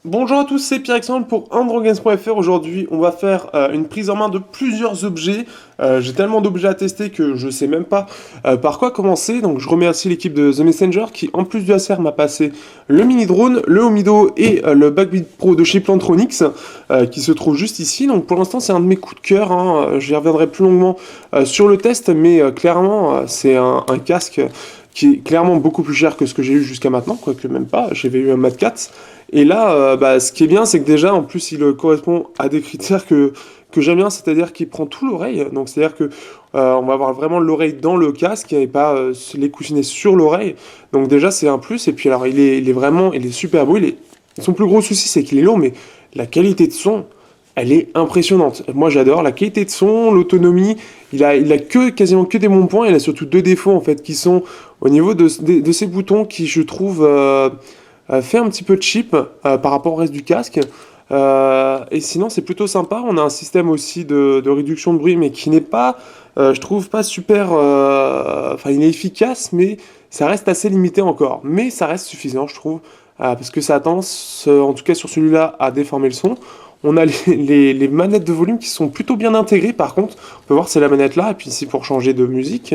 Bonjour à tous, c'est Pierre-Alexandre pour Androgames.fr. Aujourd'hui, on va faire une prise en main de plusieurs objets. J'ai tellement d'objets à tester que je sais même pas par quoi commencer. Donc, je remercie l'équipe de The Messenger qui, en plus du ACR, m'a passé le mini drone, le Homido et le Backbeat Pro de chez Plantronics qui se trouve juste ici. Donc, pour l'instant, c'est un de mes coups de cœur, hein. J'y reviendrai plus longuement sur le test, mais clairement, c'est un casque qui est clairement beaucoup plus cher que ce que j'ai eu jusqu'à maintenant, quoique même pas. J'avais eu un Mad 4. Et là, ce qui est bien, c'est que déjà, en plus, il correspond à des critères que j'aime bien, c'est-à-dire qu'il prend tout l'oreille. Donc, c'est-à-dire que on va avoir vraiment l'oreille dans le casque et pas les coussinets sur l'oreille. Donc, déjà, c'est un plus. Et puis, alors, il est super beau. Son plus gros souci, c'est qu'il est lourd, mais la qualité de son, elle est impressionnante. Moi, j'adore la qualité de son, l'autonomie. Il a quasiment que des bons points. Il a surtout deux défauts, en fait, qui sont au niveau de ses boutons qui, je trouve, fait un petit peu cheap par rapport au reste du casque. Et sinon, c'est plutôt sympa. On a un système aussi de réduction de bruit, mais qui n'est pas, je trouve, pas super. Enfin, il est efficace, mais ça reste assez limité encore. Mais ça reste suffisant, je trouve, parce que ça a tendance, en tout cas sur celui-là, à déformer le son. On a les manettes de volume qui sont plutôt bien intégrées. Par contre, on peut voir c'est la manette là, et puis ici pour changer de musique.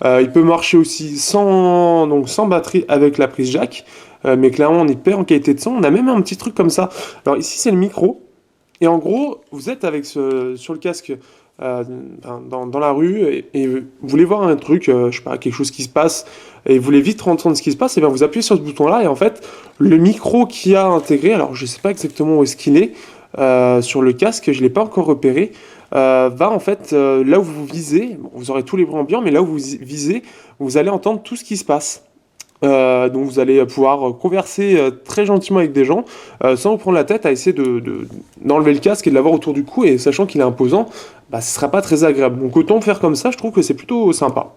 Il peut marcher aussi sans batterie avec la prise jack. Mais clairement, on y perd en qualité de son. On a même un petit truc comme ça. Alors ici, c'est le micro. Et en gros, vous êtes sur le casque euh, dans la rue et vous voulez voir un truc, je sais pas, quelque chose qui se passe, et vous voulez vite entendre ce qui se passe, et bien vous appuyez sur ce bouton-là, et en fait, le micro qui a intégré, alors je sais pas exactement où est-ce qu'il est, sur le casque, je l'ai pas encore repéré, va en fait, là où vous visez, bon, vous aurez tous les bruits ambiants, mais là où vous visez, vous allez entendre tout ce qui se passe. Donc vous allez pouvoir converser très gentiment avec des gens sans vous prendre la tête à essayer d'enlever le casque et de l'avoir autour du cou et sachant qu'il est imposant, bah, ce sera pas très agréable. Donc autant faire comme ça, je trouve que c'est plutôt sympa.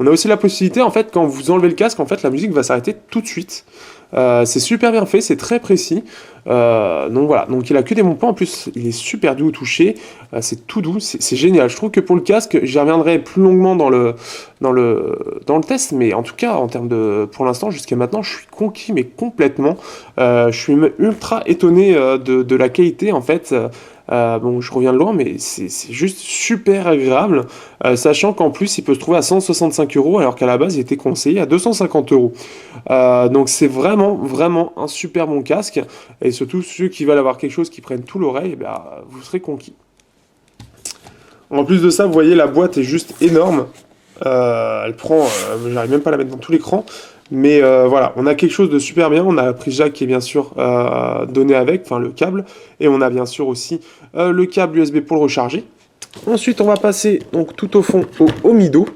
On a aussi la possibilité, en fait, quand vous enlevez le casque, en fait, la musique va s'arrêter tout de suite. C'est super bien fait, c'est très précis. Donc voilà, donc il a que des bons points. En plus, il est super doux au toucher. C'est tout doux, c'est génial. Je trouve que pour le casque, j'y reviendrai plus longuement dans le test, mais en tout cas, pour l'instant, jusqu'à maintenant, je suis conquis, mais complètement. Je suis ultra étonné de la qualité, en fait. Bon, je reviens de loin, mais c'est juste super agréable, sachant qu'en plus, il peut se trouver à 165 euros, alors qu'à la base, il était conseillé à 250 euros. Donc c'est vraiment, vraiment un super bon casque, et surtout ceux qui veulent avoir quelque chose qui prenne tout l'oreille, eh ben, vous serez conquis. En plus de ça, vous voyez, la boîte est juste énorme. Elle prend, j'arrive même pas à la mettre dans tout l'écran. Mais voilà, on a quelque chose de super bien. On a la prise jack qui est bien sûr donné avec, enfin le câble. Et on a bien sûr aussi le câble USB pour le recharger. Ensuite, on va passer donc tout au fond au Omido.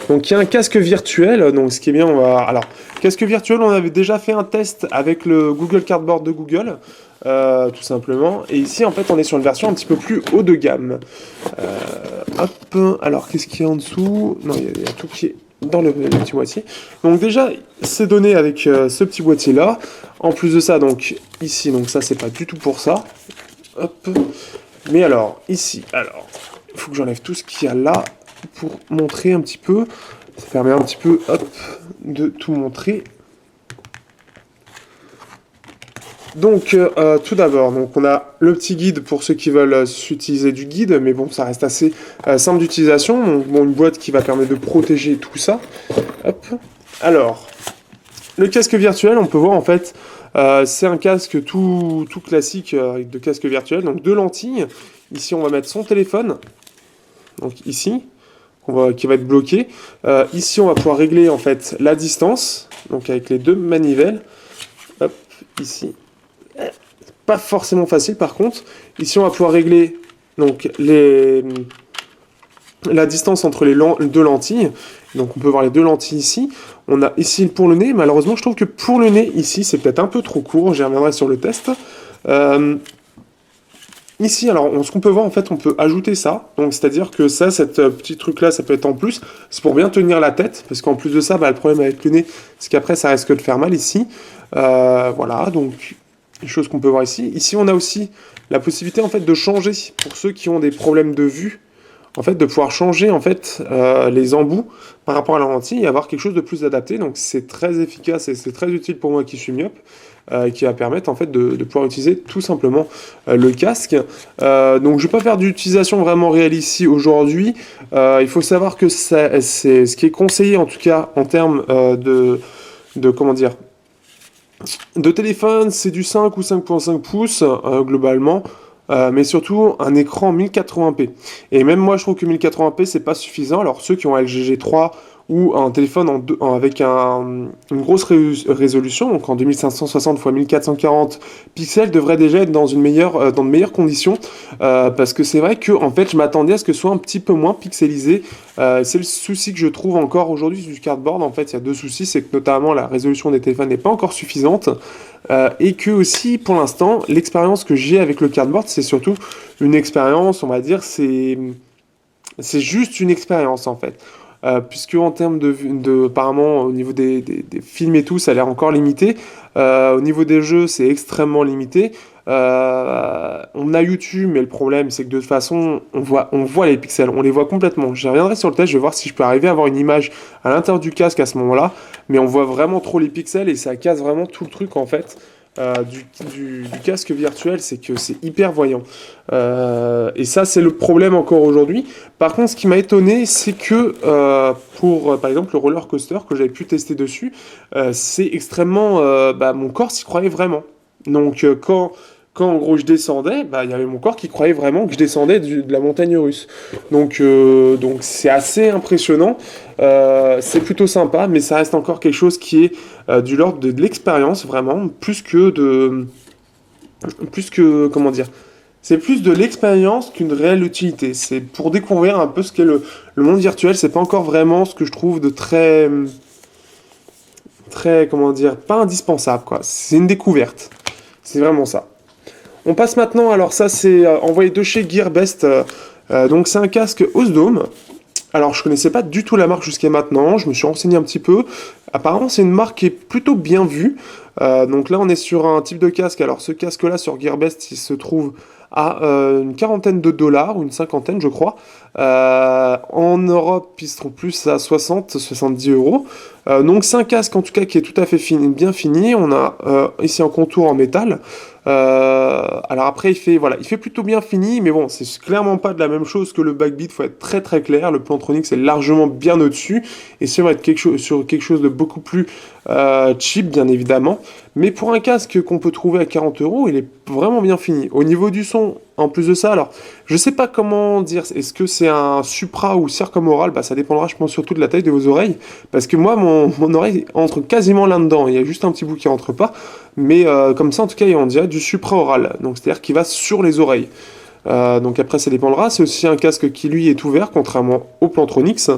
Donc il y a un casque virtuel. Donc ce qui est bien, alors casque virtuel, on avait déjà fait un test avec le Google Cardboard de Google. Tout simplement. Et ici, en fait, on est sur une version un petit peu plus haut de gamme. Hop, alors qu'est-ce qu'il y a en dessous? Non, il y a tout qui est dans le petit boîtier. Donc déjà, c'est donné avec ce petit boîtier-là. En plus de ça, donc ici, donc ça, c'est pas du tout pour ça. Hop. Mais alors, ici, il faut que j'enlève tout ce qu'il y a là pour montrer un petit peu. Ça permet un petit peu, hop, de tout montrer. Donc, tout d'abord, donc on a le petit guide pour ceux qui veulent s'utiliser du guide, mais bon, ça reste assez simple d'utilisation. Donc, bon, une boîte qui va permettre de protéger tout ça. Hop. Alors, le casque virtuel, on peut voir en fait, c'est un casque tout classique de casque virtuel, donc deux lentilles. Ici, on va mettre son téléphone, donc ici, qui va être bloqué. Ici, on va pouvoir régler en fait la distance, donc avec les deux manivelles. Hop, ici. Pas forcément facile par contre. Ici, on va pouvoir régler donc la distance entre les deux lentilles. Donc on peut voir les deux lentilles ici. On a ici pour le nez. Malheureusement, je trouve que pour le nez, ici, c'est peut-être un peu trop court. J'y reviendrai sur le test. Ici, alors, ce qu'on peut voir, en fait, on peut ajouter ça. Donc, c'est-à-dire que ça, cette petit truc-là, ça peut être en plus. C'est pour bien tenir la tête. Parce qu'en plus de ça, bah, le problème avec le nez, c'est qu'après, ça risque de faire mal ici. Voilà, donc, les choses qu'on peut voir ici. Ici, on a aussi la possibilité, en fait, de changer, pour ceux qui ont des problèmes de vue, en fait, de pouvoir changer, en fait, les embouts par rapport à la lentille et avoir quelque chose de plus adapté. Donc, c'est très efficace et c'est très utile pour moi qui suis myope. qui va permettre en fait de pouvoir utiliser tout simplement le casque. Donc je vais pas faire d'utilisation vraiment réelle ici aujourd'hui. Il faut savoir que c'est ce qui est conseillé en tout cas en termes de comment dire de téléphone, c'est du 5 ou 5.5 pouces globalement. Mais surtout un écran 1080p. Et même moi je trouve que 1080p c'est pas suffisant. Alors ceux qui ont un LG G3 ou un téléphone avec une grosse résolution, donc en 2560 x 1440 pixels, devraient déjà être dans dans de meilleures conditions. Parce que c'est vrai que en fait je m'attendais à ce que ce soit un petit peu moins pixelisé. C'est le souci que je trouve encore aujourd'hui du cardboard. En fait il y a deux soucis, c'est que notamment la résolution des téléphones n'est pas encore suffisante. Et que aussi, pour l'instant, l'expérience que j'ai avec le cardboard, c'est surtout une expérience, on va dire, c'est juste une expérience en fait. Puisque en termes apparemment, au niveau des films et tout, ça a l'air encore limité. Au niveau des jeux, c'est extrêmement limité. On a YouTube, mais le problème, c'est que de toute façon, on voit les pixels, on les voit complètement. Je reviendrai sur le test, je vais voir si je peux arriver à avoir une image à l'intérieur du casque à ce moment-là, mais on voit vraiment trop les pixels et ça casse vraiment tout le truc en fait. Du casque virtuel, c'est que c'est hyper voyant. Et ça, c'est le problème encore aujourd'hui. Par contre, ce qui m'a étonné, c'est que pour, par exemple, le roller coaster que j'avais pu tester dessus, c'est extrêmement... mon corps s'y croyait vraiment. Donc, quand en gros je descendais, il y avait mon corps qui croyait vraiment que je descendais de la montagne russe. Donc c'est assez impressionnant. C'est plutôt sympa, mais ça reste encore quelque chose qui est du l'ordre de l'expérience, vraiment, comment dire, c'est plus de l'expérience qu'une réelle utilité. C'est pour découvrir un peu ce qu'est le monde virtuel. C'est pas encore vraiment ce que je trouve de très, comment dire, pas indispensable, quoi. C'est une découverte. C'est vraiment ça. On passe maintenant, alors ça c'est envoyé de chez Gearbest, donc c'est un casque Osdome. Alors je connaissais pas du tout la marque jusqu'à maintenant, je me suis renseigné un petit peu. Apparemment c'est une marque qui est plutôt bien vue. Donc là on est sur un type de casque, alors ce casque là sur Gearbest il se trouve à une quarantaine de dollars, ou une cinquantaine je crois. En Europe il se trouve plus à 60-70 euros. Donc c'est un casque en tout cas qui est tout à fait bien fini. On a ici un contour en métal. Alors après il fait plutôt bien fini, mais bon c'est clairement pas de la même chose que le Backbeat, faut être très très clair. Le Plantronics est largement bien au-dessus et ça va être sur quelque chose de beaucoup plus cheap bien évidemment, mais pour un casque qu'on peut trouver à 40 euros il est vraiment bien fini. Au niveau du son, en plus de ça, alors je sais pas comment dire, est-ce que c'est un supra ou circumoral, ça dépendra je pense surtout de la taille de vos oreilles, parce que moi mon oreille entre quasiment là-dedans, il y a juste un petit bout qui rentre pas, mais comme ça en tout cas on dirait du supraoral, donc c'est-à-dire qui va sur les oreilles. Donc après ça dépendra, c'est aussi un casque qui lui est ouvert contrairement au Plantronics,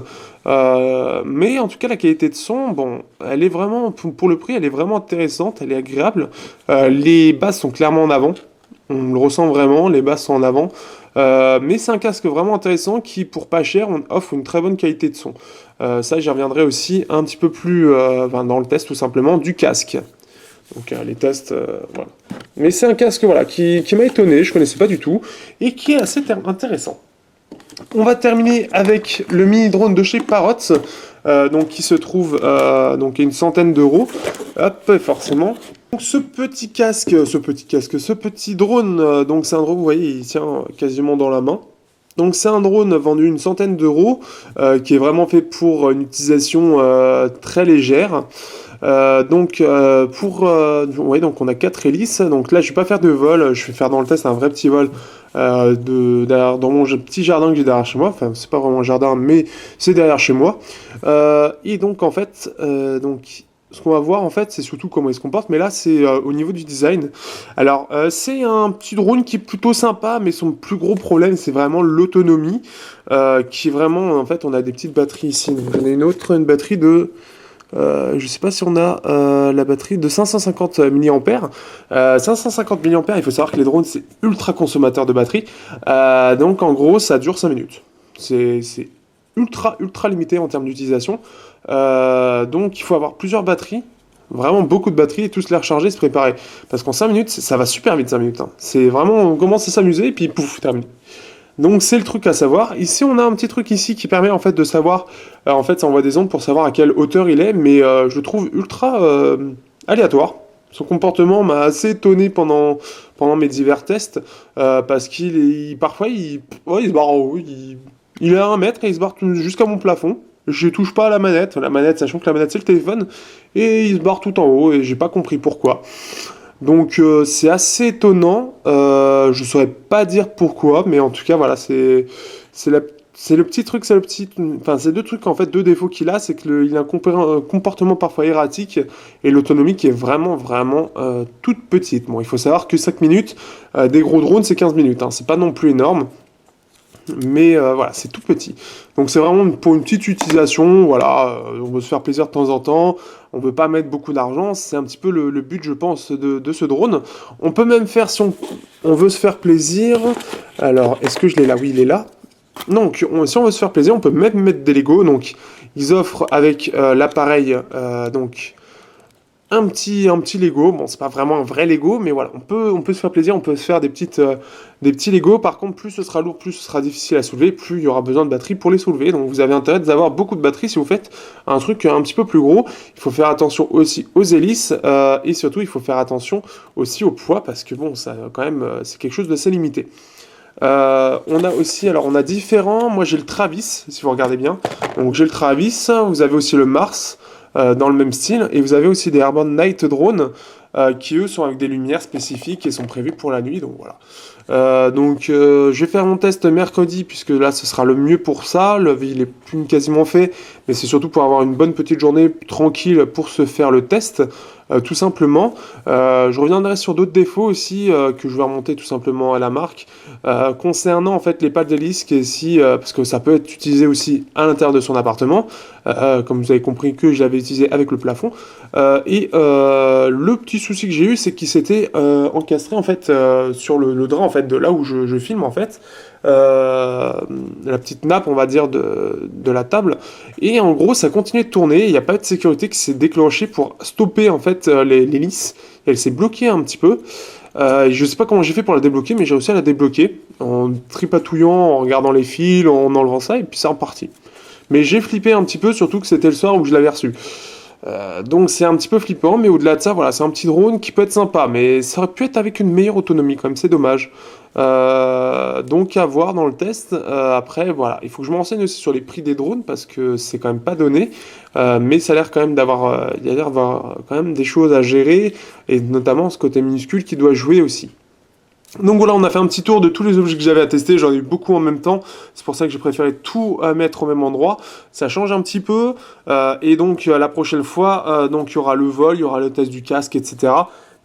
mais en tout cas la qualité de son, bon, elle est vraiment, pour le prix elle est vraiment intéressante, elle est agréable, les basses sont clairement en avant, on le ressent vraiment, les basses sont en avant, mais c'est un casque vraiment intéressant qui pour pas cher on offre une très bonne qualité de son. Ça j'y reviendrai aussi un petit peu plus dans le test tout simplement du casque. Donc les tests, voilà. Mais c'est un casque voilà, qui m'a étonné, je connaissais pas du tout, et qui est assez intéressant. On va terminer avec le mini drone de chez Parrot, donc qui se trouve donc à une centaine d'euros. Hop, forcément. Donc ce petit drone, donc c'est un drone, vous voyez, il tient quasiment dans la main. Donc c'est un drone vendu une centaine d'euros, qui est vraiment fait pour une utilisation très légère. Donc on a 4 hélices. Donc là je vais pas faire de vol, je vais faire dans le test un vrai petit vol dans mon petit jardin que j'ai derrière chez moi. Enfin c'est pas vraiment un jardin mais c'est derrière chez moi. Et donc en fait ce qu'on va voir en fait c'est surtout comment il se comporte, mais là c'est au niveau du design. Alors c'est un petit drone qui est plutôt sympa, mais son plus gros problème c'est vraiment l'autonomie, qui est vraiment en fait on a des petites batteries ici. Donc on a une batterie de je sais pas si on a la batterie de 550 mAh. 550 mAh, il faut savoir que les drones c'est ultra consommateur de batterie. Donc en gros ça dure 5 minutes. C'est ultra limité en termes d'utilisation. Donc il faut avoir plusieurs batteries, vraiment beaucoup de batteries, et tous les recharger, se préparer. Parce qu'en 5 minutes, ça va super vite 5 minutes. Hein. C'est vraiment, on commence à s'amuser et puis pouf, terminé. Donc c'est le truc à savoir. Ici on a un petit truc ici qui permet en fait de savoir, en fait ça envoie des ondes pour savoir à quelle hauteur il est, mais je le trouve ultra aléatoire. son comportement m'a assez étonné pendant mes divers tests, parce parfois, ouais, il se barre en haut, il est à 1 mètre et il se barre jusqu'à mon plafond. Je touche pas à la manette, sachant que la manette c'est le téléphone, et il se barre tout en haut, et j'ai pas compris pourquoi. Donc c'est assez étonnant, je saurais pas dire pourquoi, mais en tout cas voilà, c'est la- c'est le petit truc, enfin c'est deux trucs en fait, deux défauts qu'il a, c'est qu'il a un comportement parfois erratique et l'autonomie qui est vraiment vraiment toute petite. Bon, il faut savoir que 5 minutes, des gros drones c'est 15 minutes, hein, c'est pas non plus énorme. Mais voilà, c'est tout petit. Donc c'est vraiment pour une petite utilisation, voilà, on veut se faire plaisir de temps en temps, on veut pas mettre beaucoup d'argent, c'est un petit peu le but, je pense, de ce drone. On peut même faire, si on veut se faire plaisir, alors est-ce que je l'ai là? Oui, il est là. Donc, si on veut se faire plaisir, on peut même mettre des Lego. Donc, ils offrent avec l'appareil, donc un petit Lego. Bon, c'est pas vraiment un vrai Lego, mais voilà, on peut se faire plaisir, on peut se faire des petits Lego. Par contre, plus ce sera lourd, plus ce sera difficile à soulever, plus il y aura besoin de batterie pour les soulever. Donc, vous avez intérêt d'avoir beaucoup de batterie si vous faites un truc un petit peu plus gros. Il faut faire attention aussi aux hélices et surtout, il faut faire attention aussi au poids parce que bon, ça quand même, c'est quelque chose d'assez limité. On a aussi, alors on a différents, moi j'ai le Travis, si vous regardez bien. Donc j'ai le Travis, vous avez aussi le Mars dans le même style, et vous avez aussi des Airborne Night Drone qui eux sont avec des lumières spécifiques et sont prévus pour la nuit, donc voilà. Je vais faire mon test mercredi puisque là ce sera le mieux pour ça. Il est plus quasiment fait, mais c'est surtout pour avoir une bonne petite journée tranquille pour se faire le test, tout simplement. Je reviendrai sur d'autres défauts aussi que je vais remonter tout simplement à la marque concernant en fait les pales d'hélice, parce que ça peut être utilisé aussi à l'intérieur de son appartement, comme vous avez compris que je l'avais utilisé avec le plafond. Le petit souci que j'ai eu, c'est qu'il s'était encastré en fait sur le drap en fait de là où je filme en fait, la petite nappe on va dire de la table, et en gros ça continuait de tourner. Il n'y a pas de sécurité qui s'est déclenchée pour stopper en fait l'hélice. Elle s'est bloquée un petit peu. Je sais pas comment j'ai fait pour la débloquer, mais j'ai réussi à la débloquer en tripatouillant, en regardant les fils, en enlevant ça, et puis c'est reparti. Mais j'ai flippé un petit peu, surtout que c'était le soir où je l'avais reçu. Donc c'est un petit peu flippant, mais au-delà de ça, voilà, c'est un petit drone qui peut être sympa, mais ça aurait pu être avec une meilleure autonomie quand même, c'est dommage. Donc à voir dans le test. Après, voilà, il faut que je me renseigne aussi sur les prix des drones parce que c'est quand même pas donné, mais ça a l'air quand même il y a l'air d'avoir quand même des choses à gérer et notamment ce côté minuscule qui doit jouer aussi. Donc voilà, on a fait un petit tour de tous les objets que j'avais à tester, j'en ai eu beaucoup en même temps, c'est pour ça que j'ai préféré tout mettre au même endroit, ça change un petit peu, et donc la prochaine fois, donc il y aura le vol, il y aura le test du casque, etc.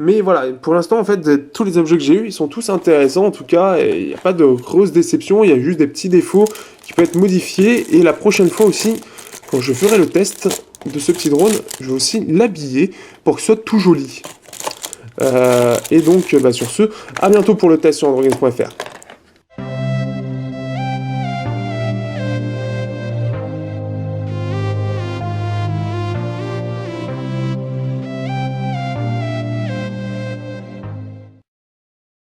Mais voilà, pour l'instant en fait, tous les objets que j'ai eus, ils sont tous intéressants en tout cas, et il n'y a pas de grosses déceptions, il y a juste des petits défauts qui peuvent être modifiés, et la prochaine fois aussi, quand je ferai le test de ce petit drone, je vais aussi l'habiller pour que ce soit tout joli. Et donc, sur ce, à bientôt pour le test sur androgames.fr.